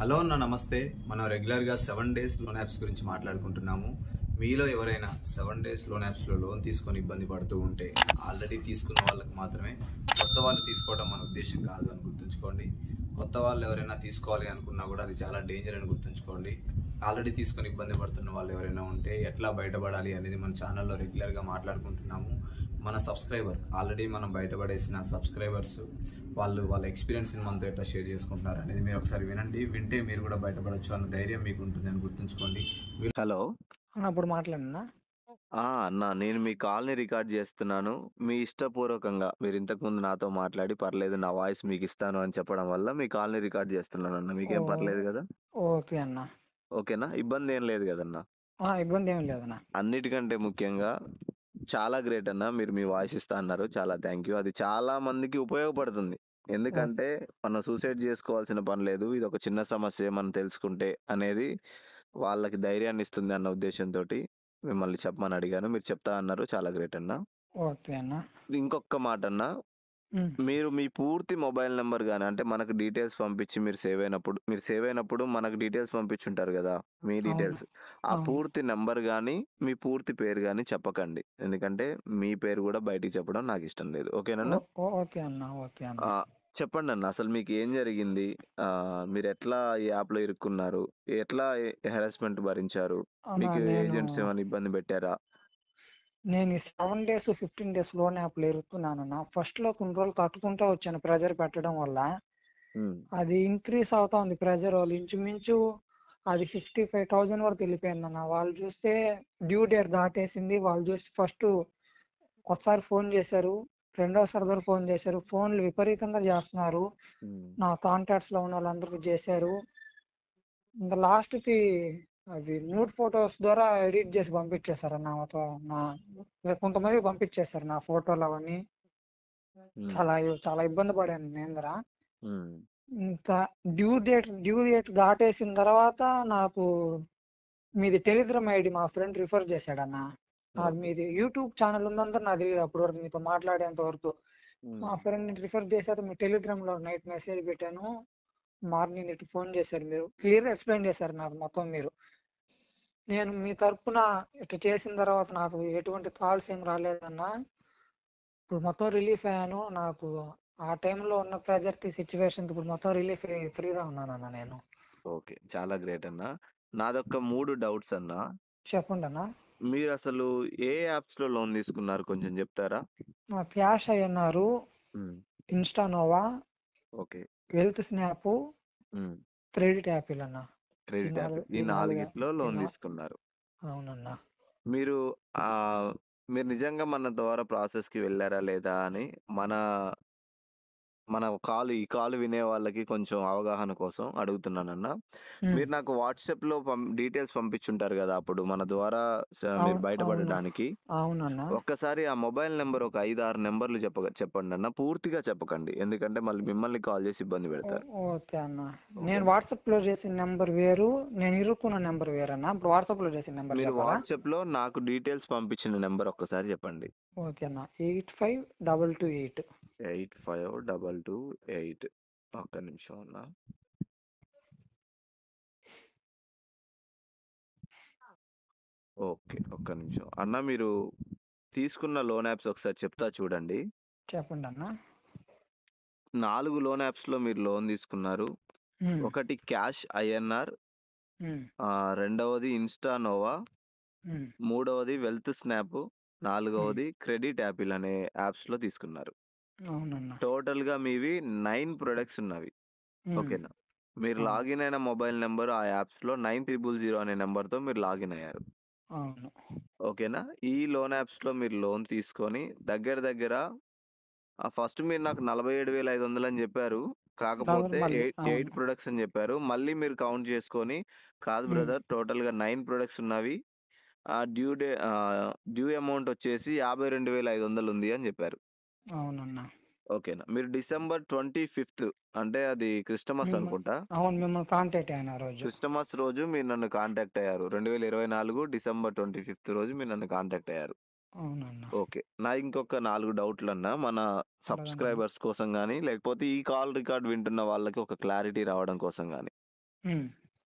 Hello అన్న నమస్తే. మనం రెగ్యులర్గా 7 days లోన్ యాప్స్ గురించి మాట్లాడుకుంటున్నాము. మీలో ఎవరైనా 7 days లోన్ యాప్స్లో లోన్ తీసుకొని ఇబ్బంది పడుతూ ఉంటే ఆల్రెడీ తీసుకున్న వాళ్ళకి మాత్రమే, కొత్త వాళ్ళు తీసుకోవడం మన ఉద్దేశం కాదు అని గుర్తుంచుకోండి. కొత్త వాళ్ళు ఎవరైనా తీసుకోవాలి అనుకున్నా కూడా అది చాలా డేంజర్ అని గుర్తుంచుకోండి. ఆల్రెడీ తీసుకొని ఇబ్బంది పడుతున్న వాళ్ళు ఎవరైనా ఉంటే ఎట్లా బయటపడాలి అనేది మన ఛానల్లో రెగ్యులర్గా మాట్లాడుకుంటున్నాము. మన సబ్స్క్రైబర్ ఆల్రెడీ మనం బయటపడేసిన సబ్స్క్రైబర్స్ వాళ్ళ ఎక్స్పీరియన్స్ని మనతో ఎట్లా షేర్ చేసుకుంటున్నారు అనేది మీరు ఒకసారి వింటే మీరు కూడా బయటపడవచ్చు అన్న ధైర్యం మీకు ఉంటుంది అని గుర్తుంచుకోండి. హలో. అప్పుడు మాట్లాడినా అన్న, నేను మీ కాల్ని రికార్డ్ చేస్తున్నాను. మీ ఇష్టపూర్వకంగా మీరు ఇంతకుముందు నాతో మాట్లాడి పర్లేదు నా వాయిస్ మీకు ఇస్తాను అని చెప్పడం వల్ల మీ కాల్ని రికార్డ్ చేస్తున్నాను అన్న. మీకేం పర్లేదు కదా? ఓకే అన్న. ఓకేనా? ఇబ్బంది ఏం లేదు కదన్నా? ఇబ్బంది ఏం లేదన్న. అన్నిటికంటే ముఖ్యంగా చాలా గ్రేట్ అన్న, మీరు మీ వాయిస్ ఇస్తా అన్నారు. చాలా థ్యాంక్ యూ. అది చాలా మందికి ఉపయోగపడుతుంది. ఎందుకంటే మనం సూసైడ్ చేసుకోవాల్సిన పని లేదు, ఇది ఒక చిన్న సమస్య మనం తెలుసుకుంటే అనేది వాళ్ళకి ధైర్యాన్ని ఇస్తుంది అన్న ఉద్దేశంతో మిమ్మల్ని చెప్పమని అడిగాను. మీరు చెప్తా అన్నారు. చాలా గ్రేట్ అన్న. ఓకే అన్న. ఇంకొక మాట అన్న, మీరు మీ పూర్తి మొబైల్ నెంబర్ కానీ, అంటే మనకు డీటెయిల్స్ పంపించి మీరు సేవ్ అయినప్పుడు మనకు డీటెయిల్స్ పంపించుంటారు కదా, మీ డీటెయిల్స్, ఆ పూర్తి నెంబర్ కానీ మీ పూర్తి పేరు కానీ చెప్పకండి. ఎందుకంటే మీ పేరు కూడా బయటికి చెప్పడం నాకు ఇష్టం లేదు. ఓకేనా? ఓకే అన్న. ఓకే అన్న. చెప్పండి అన్న, అసలు మీకు ఏం జరిగింది? మీరు ఎట్లా ఈ యాప్లో ఇరుక్కున్నారు? ఎట్లా హెరాస్మెంట్ భరించారు? మీకు ఏజెంట్స్ ఏమైనా ఇబ్బంది పెట్టారా? నేను 7 days 15 days లోన్ యాప్లో ఇరుక్కున్నానన్న. ఫస్ట్ లో కొన్ని రోజులు కట్టుకుంటూ వచ్చాను ప్రెజర్ పెట్టడం వల్ల. అది ఇంక్రీస్ అవుతా ఉంది ప్రెజర్. వాళ్ళు ఇంచుమించు అది 65,000 వరకు వెళ్ళిపోయిందన్న. వాళ్ళు చూస్తే డ్యూ డేట్ దాటేసింది. వాళ్ళు చూసి ఫస్ట్ ఒకసారి ఫోన్ చేశారు, రెండోసారి కూడా ఫోన్ చేశారు. ఫోన్లు విపరీతంగా చేస్తున్నారు. నా కాంటాక్ట్స్ లో ఉన్న వాళ్ళందరికీ చేశారు. ఇంకా లాస్ట్ కి అవి న్యూడ్ ఫొటోస్ ద్వారా ఎడిట్ చేసి పంపించేశారు కొంతమంది పంపించేశారు నా ఫోటోలు అవన్నీ. చాలా ఇబ్బంది పడాను నేను కూడా. ఇంకా డ్యూ డేట్ దాటేసిన తర్వాత నాకు మీది టెలిగ్రామ్ ఐడి మా ఫ్రెండ్ రిఫర్ చేశాడన్న. అది మీది యూట్యూబ్ ఛానల్ ఉందంతా నాకు తెలియదు అప్పటి వరకు, మీతో మాట్లాడేంత వరకు. మా ఫ్రెండ్ రిఫర్ చేశారు. మీ టెలిగ్రామ్ లో నైట్ మెసేజ్ పెట్టాను, మార్నింగ్ ఇటు ఫోన్ చేశారు. మీరు క్లియర్ ఎక్స్ప్లెయిన్ చేశారు నాకు మొత్తం మీరు. నేను మీ తరఫున ఇట్లా చేసిన తర్వాత నాకు ఎటువంటి కాల్స్ ఏం రాలేదన్నా. ఇప్పుడు మొత్తం రిలీఫ్ అయ్యాను. నాకు ఆ టైంలో ఉన్న ప్రెజర్కి సిచ్యువేషన్ ఇప్పుడు మొత్తం రిలీఫ్ అయ్యి ఫ్రీగా ఉన్నానన్న నేను. ఓకే, చాలా గ్రేట్ అన్న. నాదొక్క 3 డౌట్స్ అన్న. చెప్పండి అన్న. మీరు అసలు ఏ యాప్స్ లో లోన్ తీసుకున్నారు కొంచెం చెప్తారా? క్యాష్ అయ్యన్నారు, ఇన్స్టానోవా, ఓకే, వెల్త్ స్నాప్, క్రెడిట్ యాపిల్ అన్న. క్రెడిట్ యాప్, ఈ 4గిట్లో లోన్ తీసుకున్నారు. అవునన్నా. మీరు నిజంగా మన ద్వారా ప్రాసెస్ కి వెళ్ళారా లేదా అని మన ఈ కాల్ వినే వాళ్ళకి కొంచెం అవగాహన కోసం అడుగుతున్నానన్న. మీరు నాకు వాట్సాప్ లో డీటెయిల్స్ పంపించుంటారు కదా అప్పుడు మన ద్వారా మీరు బయటపడడానికి. అవునన్నా. ఒక్కసారి ఆ మొబైల్ నెంబర్ ఒక 5-6 నెంబర్లు చెప్పండి అన్న. పూర్తిగా చెప్పకండి, ఎందుకంటే మళ్ళీ మిమ్మల్ని కాల్ చేసి ఇబ్బంది పెడతారు. ఓకే అన్న. నేను వాట్సాప్ లో చేసిన నెంబర్ వేరు, నేను ఇరుక్కున్న నెంబర్ వేరన్నా. ఇప్పుడు వాట్సాప్ లో చేసిన నెంబర్ మీరు వాట్సాప్ లో నాకు డీటెయిల్స్ పంపించిన నెంబర్ ఒక్కసారి చెప్పండి. ఓకే అన్న. 852228. 852228. ఒక్క నిమిషం అన్న. ఓకే, ఒక్క నిమిషం అన్న. మీరు తీసుకున్న లోన్ యాప్స్ ఒకసారి చెప్తా చూడండి. చెప్పండి అన్న. 4 లోన్ యాప్స్ లో మీరు లోన్ తీసుకున్నారు. ఒకటి క్యాష్ ఐఎన్ఆర్, రెండవది ఇన్స్టానోవా, మూడవది వెల్త్ స్నాప్, నాలుగవది క్రెడిట్ యాపిల్ అనే యాప్స్ లో తీసుకున్నారు. టోటల్ గా మీవి 9 ప్రొడక్ట్స్ ఉన్నవి. ఓకేనా? మీరు లాగిన్ అయిన మొబైల్ నెంబర్ ఆ యాప్స్ లో 9000 అనే నెంబర్ తో మీరు లాగిన్ అయ్యారు. ఓకేనా? ఈ లోన్ యాప్స్ లో మీరు లోన్ తీసుకొని దగ్గర ఫస్ట్ మీరు నాకు 47,500 అని చెప్పారు. కాకపోతే 8 ప్రొడక్ట్స్ అని చెప్పారు. మళ్ళీ మీరు కౌంట్ చేసుకొని కాదు బ్రదర్, టోటల్ గా 9 ప్రొడక్ట్స్ ఉన్నవి, డ్యూ అమౌంట్ వచ్చేసి 52,500 ఉంది అని చెప్పారు. అవునన్నా. ఓకేనా? మీరు డిసెంబర్ 25th, అంటే అది క్రిస్టమస్ అనుకుంటా. అవును, మిమ్మల్ని కాంటాక్ట్ అయిన రోజు, క్రిస్టమస్ రోజు మీరు నన్ను కాంటాక్ట్ అయ్యారు. 2024 డిసెంబర్ 25th రోజు మీరు నన్ను కాంటాక్ట్ అయ్యారు. అవునన్నా. ఓకే, నా ఇంకొక 4 డౌట్లు అన్న, మన సబ్స్క్రైబర్స్ కోసం కానీ లేకపోతే ఈ కాల్ రికార్డ్ వింటున్న వాళ్ళకి ఒక క్లారిటీ రావడం కోసం కానీ. ఉమ్.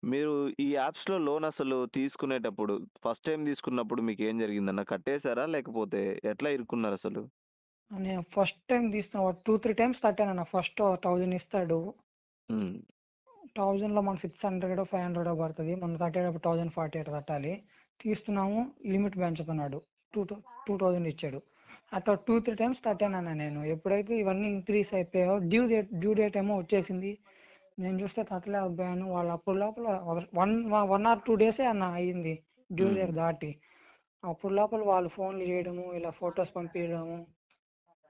మీరు ఈ యాప్స్లో లోన్ అసలు తీసుకునేటప్పుడు ఫస్ట్ టైం తీసుకున్నప్పుడు మీకు ఏం జరిగిందన్న? కట్టేశారా లేకపోతే ఎట్లా ఇరుక్కున్నారు అసలు? నేను ఫస్ట్ టైం తీసిన 2-3 టైమ్స్ కట్టానన్న. ఫస్ట్ 1000 ఇస్తాడు. ఉమ్. 1000లో మనకు 600-500 పడుతుంది. మనం కట్టేటప్పుడు 1048 కట్టాలి. తీస్తున్నాము, లిమిట్ పెంచుతున్నాడు. 2000 ఇచ్చాడు. అట్లా 2-3 టైమ్స్ కట్టానన్న నేను. ఎప్పుడైతే ఇవన్నీ ఇంక్రీస్ అయిపోయాయో డ్యూ డేట్ ఏమో వచ్చేసింది. నేను చూస్తే కట్టలేకపోయాను. వాళ్ళు అప్పుడు లోపల 1 or 2 డేసే అన్న అయ్యింది డ్యూ డేట్ దాటి. అప్పుడు లోపల వాళ్ళు ఫోన్లు చేయడము, ఇలా ఫొటోస్ పంపించడము,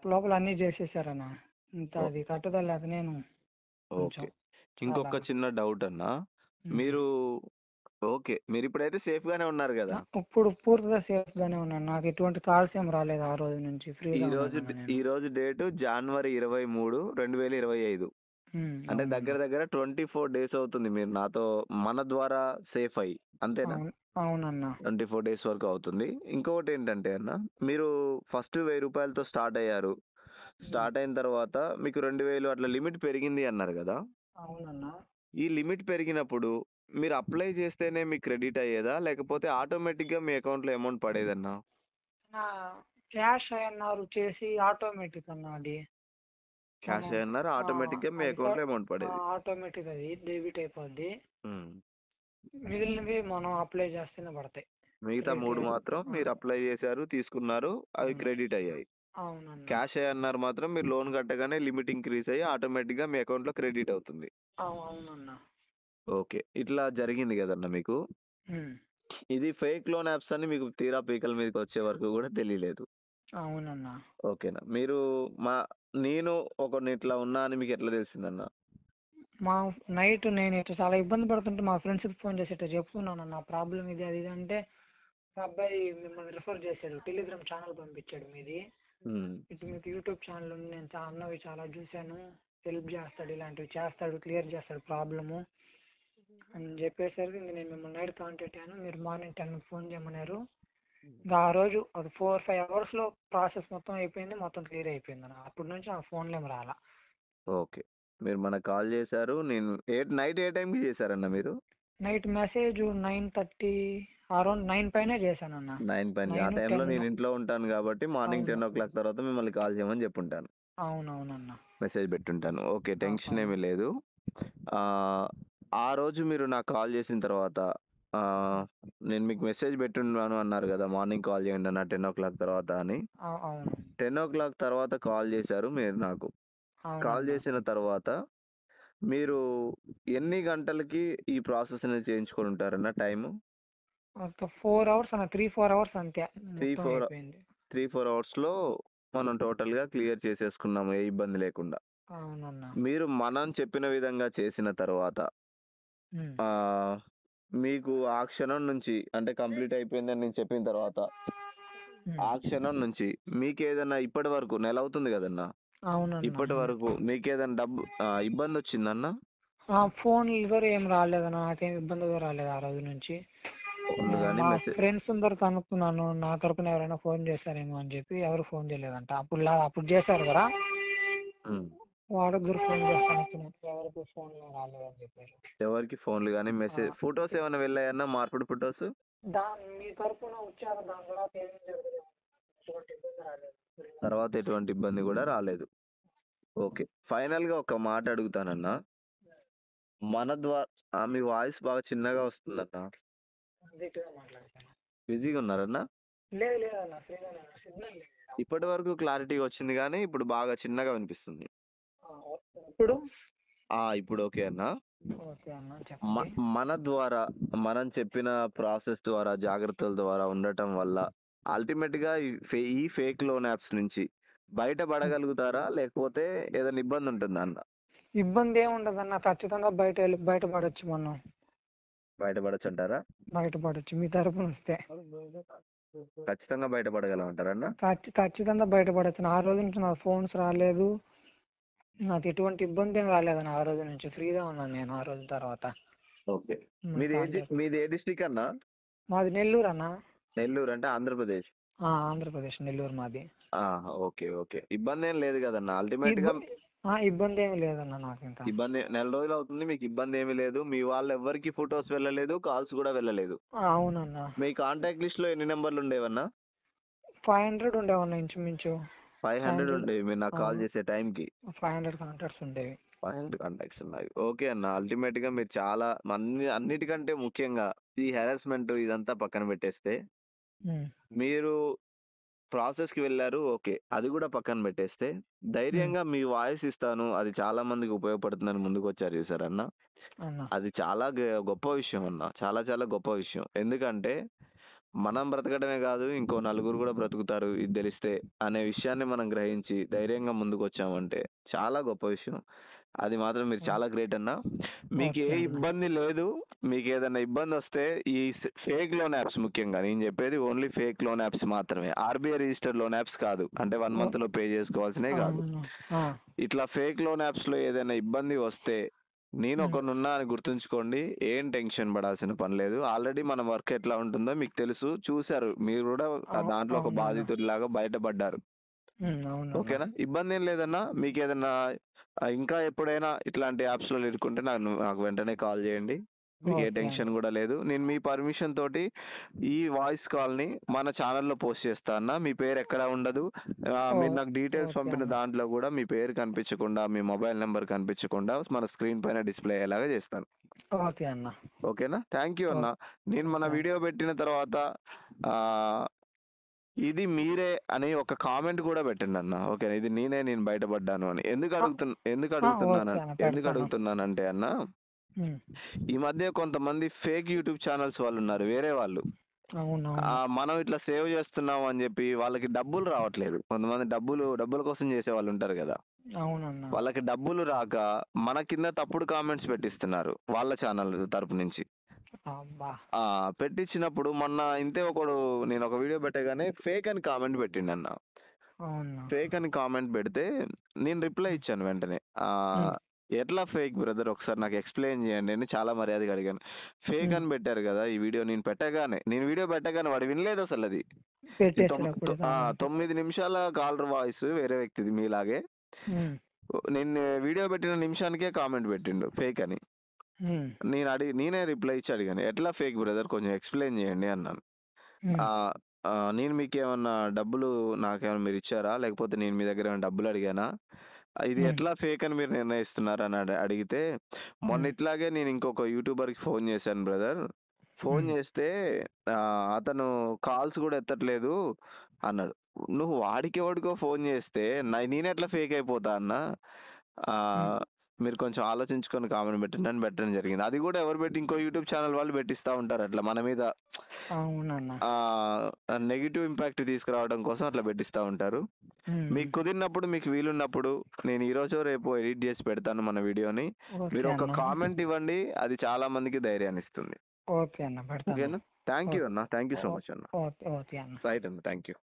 లోపల అన్నీ చేసేసారన్న. ఇంత అది కట్టుదల లేక నేను కొంచెం ఓకే. ఇంకొక చాలా చిన్న డౌట్ అన్న. ఉమ్. మీరు ఓకే. మీరు ఇప్పుడైతే సేఫ్ గానే ఉన్నారు కదా? ఇప్పుడు పూర్తిగా సేఫ్ గానే ఉన్నాను. నాకు ఎటువంటి కాల్స్ ఏం రాలేదు ఆ రోజు నుంచి. ఈ ఫ్రీగా రోజు ఉన్నాను ఈ నేను. రోజు డేటు జనవరి 23, 2025. అంటే అవునన్నా. దగ్గర దగ్గర 24 డేస్ అవుతుంది మీరు నాతో మన ద్వారా సేఫ్ అయ్యి, అంతేనా? అవునన్నా. 24 డేస్ వరకు అవుతుంది. ఇంకొకటి ఏంటంటే అన్న, మీరు ఫస్ట్ 1000 రూపాయలతో స్టార్ట్ అయ్యారు. స్టార్ట్ అయిన తర్వాత మీకు 2000 అట్లా లిమిట్ పెరిగింది అన్నారు కదా? అవునన్నా. ఈ లిమిట్ పెరిగినప్పుడు మీరు అప్లై చేస్తేనే మీకు క్రెడిట్ అయ్యేదా లేకపోతే ఆటోమేటిక్గా మీ అకౌంట్లో అమౌంట్ పడేదన్నా? క్యాష్ అన్నారు చేసి ఆటోమేటిక్ అన్న అది. క్యాష్ మనం అన్నారు ఆటోమేటిక్గా మీ అది అకౌంట్లో అమౌంట్ పడేది. ఆటోమేటిక్ అది డెబిట్ అయిపోద్ది. ఉమ్. మిగిలినవి మనం అప్లై చేస్తేనే పడతాయి. మిగతా 3 మాత్రం మీరు అప్లై చేశారు, తీసుకున్నారు, అవి క్రెడిట్ అయ్యాయి. అవునన్నా. క్యాష్ అన్నారు మాత్రం మీరు లోన్ కట్టగానే లిమిట్ ఇంక్రీజ్ అయ్యి ఆటోమేటిక్గా మీ అకౌంట్లో క్రెడిట్ అవుతుంది. అవునన్నా. ఓకే. ఇట్లా జరిగింది కదన్న మీకు. ఉమ్. ఇది ఫేక్ లోన్ యాప్స్ అని మీకు తీరా పీకల మీదకి వచ్చే వరకు కూడా తెలియలేదు. అవునన్నా. ఓకేనా? మీరు నేను ఒకరిని ఇట్లా ఉన్నా అని మీకు ఎట్లా తెలిసిందన్న? నైట్ నేను ఇట్లా చాలా ఇబ్బంది పడుతుంటే మా ఫ్రెండ్స్కి ఫోన్ చేసి ఇట్లా చెప్తున్నాను, నా ప్రాబ్లం ఇది అది ఇది అంటే ఆ అబ్బాయి మిమ్మల్ని రిఫర్ చేశాడు. టెలిగ్రామ్ ఛానల్ పంపించాడు మీది. ఇటు మీకు యూట్యూబ్ ఛానల్ ఉంది, నేను అన్నవి చాలా చూశాను, హెల్ప్ చేస్తాడు, ఇలాంటివి చేస్తాడు, క్లియర్ చేస్తాడు ప్రాబ్లము అని చెప్పేసరికి ఇంక నేను మిమ్మల్ని నైట్ కాంటాక్ట్ అయ్యాను. మీరు మార్నింగ్ 10 ఫోన్ చేయమన్నారు. ఇంకా ఆ రోజు ఒక 4-5 అవర్స్లో ప్రాసెస్ మొత్తం అయిపోయింది, మొత్తం క్లియర్ అయిపోయింది అన్న. అప్పటి నుంచి ఆ ఫోన్లో ఏం రాలా. ఓకే. మీరు మనకు కాల్ చేశారు. నేను నైట్ ఏ టైంకి చేశారన్న మీరు? నైట్ మెసేజ్ 9:30 అరౌండ్ 9 పైనే చేశాను అన్న. 9 పైన. ఆ 9, టైంలో 10. నేను ఇంట్లో ఉంటాను కాబట్టి మార్నింగ్ అవును. 10 o'clock తర్వాత మిమ్మల్ని కాల్ చేయమని చెప్పుంటాను, అవునవునన్న. మెసేజ్ పెట్టుంటాను. ఓకే. టెన్షన్ అవును. ఏమీ లేదు. ఆ రోజు మీరు నాకు కాల్ చేసిన తర్వాత నేను మీకు మెసేజ్ పెట్టున్నాను అన్నారు కదా, మార్నింగ్ కాల్ చేయండి అన్న 10 o'clock తర్వాత అని. అవును. 10 o'clock తర్వాత కాల్ చేశారు మీరు నాకు. కాల్ అవునన్న. చేసిన తర్వాత మీరు ఎన్ని గంటలకి ఈ ప్రాసెస్ అనేది చేయించుకొని ఉంటారన్న టైము? ఒక 4 అవర్స్ అన్న, 3-4 అవర్స్ అంతే. మొత్తం 3-4 అయిపోయింది. 3-4 అవర్స్లో మనం టోటల్గా క్లియర్ చేసేసుకున్నాము, ఏ ఇబ్బంది లేకుండా. అవునన్న. మీరు మనం చెప్పిన విధంగా చేసిన తర్వాత ఉమ్. మీకు ఆ క్షణం నుంచి అంటే కంప్లీట్ అయిపోయిందని నేను చెప్పిన తర్వాత ఆ క్షణం నుంచి మీకు ఏదైనా ఇప్పటి వరకు నెల అవుతుంది కదన్నా, అవునన్న. ఇప్పటి వరకు మీకు ఏదైనా ఇబ్బంది వచ్చిందన్న? ఫోన్ కూడా ఏం రాలేదన్న, నాకేం ఇబ్బంది కూడా రాలేదు ఆ రోజు నుంచి. ఫోన్లు కానీ మా మెసేజ్ ఫ్రెండ్స్ అందరు కనుక్కున్నాను, నా తరపున ఎవరైనా ఫోన్ చేస్తారేమో అని చెప్పి ఎవరు ఫోన్ చేయలేదంట. అప్పుడు చేశారు కదా, వాళ్ళకి కూడా ఫోన్ చేసి కనుక్కున్నాను, ఎవరికి ఫోన్ రాలేదని చెప్పారు. ఎవరికి ఫోన్లు కానీ మెసేజ్ ఫొటోస్ ఏమైనా వెళ్ళాయన్నా, మార్పుడు ఫొటోస్ మీ తరపున వచ్చారు, దాని తర్వాత ఏమేమి జరగలేదు, ఎటువంటి ఇబ్బంది రాలేదు. తర్వాత ఎటువంటి ఇబ్బంది కూడా రాలేదు. ఓకే. ఫైనల్గా ఒక మాట అడుగుతానన్నా, మన ద్వారా మీ వాయిస్ బాగా చిన్నగా వస్తుందన్న. గట్టిగా మాట్లాడతాను. బిజీగా ఉన్నారన్నా? లేదు లేదన్న, ఫ్రీగానే ఉన్నా. సిగ్నల్ లేదు. ఇప్పటి వరకు క్లారిటీగా వచ్చింది కానీ ఇప్పుడు బాగా చిన్నగా వినిపిస్తుంది. ఇప్పుడు ఇప్పుడు ఓకే అన్న. ఓకే అన్న, చెప్పండి. మన ద్వారా మనం చెప్పిన ప్రాసెస్ ద్వారా జాగ్రత్తల ద్వారా ఉండటం వల్ల అల్టిమేట్గా ఈ ఫేక్ లోన్ యాప్స్ నుంచి బయటపడగలుగుతారా లేకపోతే ఏదైనా ఇబ్బంది ఉంటుందా అన్న? ఇబ్బంది ఏమి ఉండదు అన్న, ఖచ్చితంగా బయటపడచ్చు. మనం బయటపడచ్చు అంటారా? బయటపడచ్చు మీ తరపున వస్తే. ఖచ్చితంగా బయటపడగలమంటారన్న? ఖచ్చితంగా బయటపడచ్చు. ఆ రోజు నుంచి నాకు ఫోన్స్ రాలేదు, నాకు ఎటువంటి ఇబ్బంది ఏం రాలేదన్న. ఆ రోజు నుంచి ఫ్రీగా ఉన్నాను నేను ఆ రోజు తర్వాత. ఓకే. మీది ఏ డిస్ట్రిక్ట్ అన్న? మాది నెల్లూరు అన్న. నెల్లూరు అంటే ఆంధ్రప్రదేశ్? ఆంధ్రప్రదేశ్, నెల్లూరు మాది. Okay okay. ఇబ్బంది ఏం లేదు కదన్న. అల్టిమేట్గా ఇబ్బంది ఏమి లేదన్న నాకు ఇంకా. ఇబ్బంది నెల రోజులు అవుతుంది, మీకు ఇబ్బంది ఏమీ లేదు. మీ వాళ్ళు ఎవ్వరికి ఫొటోస్ వెళ్ళలేదు, కాల్స్ కూడా వెళ్ళలేదు. అవునన్నా. మీ కాంటాక్ట్ లిస్ట్లో ఎన్ని నెంబర్లు ఉండేవన్నా? 500 ఉండేవన్న ఇంచుమించు. 500 ఉండేవి మీరు నాకు కాల్ చేసే టైంకి. 500 కాంటాక్ట్స్ ఉండేవి. 500 కాంటాక్ట్స్ ఉన్నాయి. ఓకే అన్న, అల్టిమేట్గా మీరు చాలా అన్నిటికంటే ముఖ్యంగా ఈ హెరాస్మెంట్ ఇదంతా పక్కన పెట్టేస్తే, మీరు ప్రాసెస్కి వెళ్ళారు, ఓకే, అది కూడా పక్కన పెట్టేస్తే ధైర్యంగా మీ వాయిస్ ఇస్తాను, అది చాలా మందికి ఉపయోగపడుతుందని ముందుకు వచ్చారు చూసారన్న, అది చాలా గొప్ప విషయం అన్న, చాలా చాలా గొప్ప విషయం. ఎందుకంటే మనం బ్రతకడమే కాదు, ఇంకో నలుగురు కూడా బ్రతుకుతారు ఇది తెలిస్తే అనే విషయాన్ని మనం గ్రహించి ధైర్యంగా ముందుకు వచ్చామంటే చాలా గొప్ప విషయం. అది మాత్రం మీరు చాలా గ్రేట్ అన్న. మీకు ఏ ఇబ్బంది లేదు. మీకు ఏదైనా ఇబ్బంది వస్తే ఈ ఫేక్ లోన్ యాప్స్, ముఖ్యంగా నేను చెప్పేది ఓన్లీ ఫేక్ లోన్ యాప్స్ మాత్రమే, ఆర్బీఐ రిజిస్టర్ లోన్ యాప్స్ కాదు, అంటే 1 month లో పే చేసుకోవాల్సినవి కాదు. ఇట్లా ఫేక్ లోన్ యాప్స్ లో ఏదైనా ఇబ్బంది వస్తే నేను ఒకనున్నా అని గుర్తుంచుకోండి. ఏం టెన్షన్ పడాల్సిన పని లేదు. ఆల్రెడీ మన వర్క్ ఎట్లా ఉంటుందో మీకు తెలుసు, చూశారు, మీరు కూడా దాంట్లో ఒక బాధితుడిలాగా బయటపడ్డారు. ఓకేనా, ఇబ్బంది ఏం లేదన్నా. మీకు ఏదన్నా ఇంకా ఎప్పుడైనా ఇట్లాంటి యాప్స్లో ఇరుక్కుంటే నాకు వెంటనే కాల్ చేయండి. మీకు ఏ టెన్షన్ కూడా లేదు. నేను మీ పర్మిషన్ తోటి ఈ వాయిస్ కాల్ని మన ఛానల్లో పోస్ట్ చేస్తా అన్న. మీ పేరు ఎక్కడ ఉండదు. మీరు నాకు డీటెయిల్స్ పంపిన దాంట్లో కూడా మీ పేరు కనిపించకుండా, మీ మొబైల్ నెంబర్ కనిపించకుండా మన స్క్రీన్ పైన డిస్ప్లే అయ్యేలాగా చేస్తాను. ఓకే అన్న. ఓకేనా, థ్యాంక్ యూ అన్న. నేను మన వీడియో పెట్టిన తర్వాత ఇది మీరే అని ఒక కామెంట్ కూడా పెట్టండి అన్న. ఓకే, ఇది నేను బయటపడ్డాను అని. ఎందుకు అడుగుతున్నానంటే అన్న, ఈ మధ్య కొంతమంది ఫేక్ యూట్యూబ్ ఛానల్స్ వాళ్ళు ఉన్నారు, వేరే వాళ్ళు. మనం ఇట్లా సేవ్ చేస్తున్నాం అని చెప్పి వాళ్ళకి డబ్బులు రావట్లేదు. కొంతమంది డబ్బుల కోసం చేసే వాళ్ళు ఉంటారు కదా, వాళ్ళకి డబ్బులు రాక మన కింద తప్పుడు కామెంట్స్ పెట్టిస్తున్నారు వాళ్ళ ఛానల్ తరపు నుంచి. పెట్టించినప్పుడు మొన్న ఇంతే నేను ఒక వీడియో పెట్టగానే ఫేక్ అని కామెంట్ పెట్టిండు అన్న. ఫేక్ అని కామెంట్ పెడితే నేను రిప్లై ఇచ్చాను వెంటనే. ఎట్లా ఫేక్ బ్రదర్, ఒకసారి నాకు ఎక్స్ప్లెయిన్ చేయండి అని చాలా మర్యాదగా అడిగాను. ఫేక్ అని పెట్టారు కదా ఈ వీడియో, నేను వీడియో పెట్టగానే వాడు వినలేదు అసలు. అది 9 నిమిషాల కాలర్ వాయిస్ వేరే వ్యక్తిది మీలాగే. నేను వీడియో పెట్టిన నిమిషానికే కామెంట్ పెట్టిండు ఫేక్ అని. నేనే రిప్లై ఇచ్చి అడిగాను, ఎట్లా ఫేక్ బ్రదర్, కొంచెం ఎక్స్ప్లెయిన్ చేయండి అన్నాను. నేను మీకు ఏమన్నా డబ్బులు నాకేమైనా మీరు ఇచ్చారా, లేకపోతే నేను మీ దగ్గర ఏమైనా డబ్బులు అడిగానా, ఇది ఎట్లా ఫేక్ అని మీరు నిర్ణయిస్తున్నారు అని అడిగితే, మొన్న ఇట్లాగే నేను ఇంకొక యూట్యూబర్కి ఫోన్ చేశాను బ్రదర్, ఫోన్ చేస్తే అతను కాల్స్ కూడా ఎత్తట్లేదు అన్నాడు. నువ్వు వాడికో ఫోన్ చేస్తే నేనెట్లా ఫేక్ అయిపోతా అన్న, మీరు కొంచెం ఆలోచించుకొని కామెంట్ పెట్టండి అని పెట్టడం జరిగింది. అది కూడా ఎవరు పెట్టి, ఇంకో యూట్యూబ్ ఛానల్ వాళ్ళు పెట్టిస్తూ ఉంటారు అట్లా మన మీద నెగిటివ్ ఇంపాక్ట్ తీసుకురావడం కోసం అట్లా పెట్టిస్తూ ఉంటారు. మీకు కుదిరినప్పుడు, మీకు వీలున్నప్పుడు నేను ఈరోజు రేపు ఎడిట్ చేసి పెడతాను మన వీడియోని. మీరు ఒక కామెంట్ ఇవ్వండి, అది చాలా మందికి ధైర్యాన్ని ఇస్తుంది. ఓకేనా, థ్యాంక్ యూ అన్న, థ్యాంక్ యూ సో మచ్ అన్న. రైట్ అన్న, థ్యాంక్ యూ.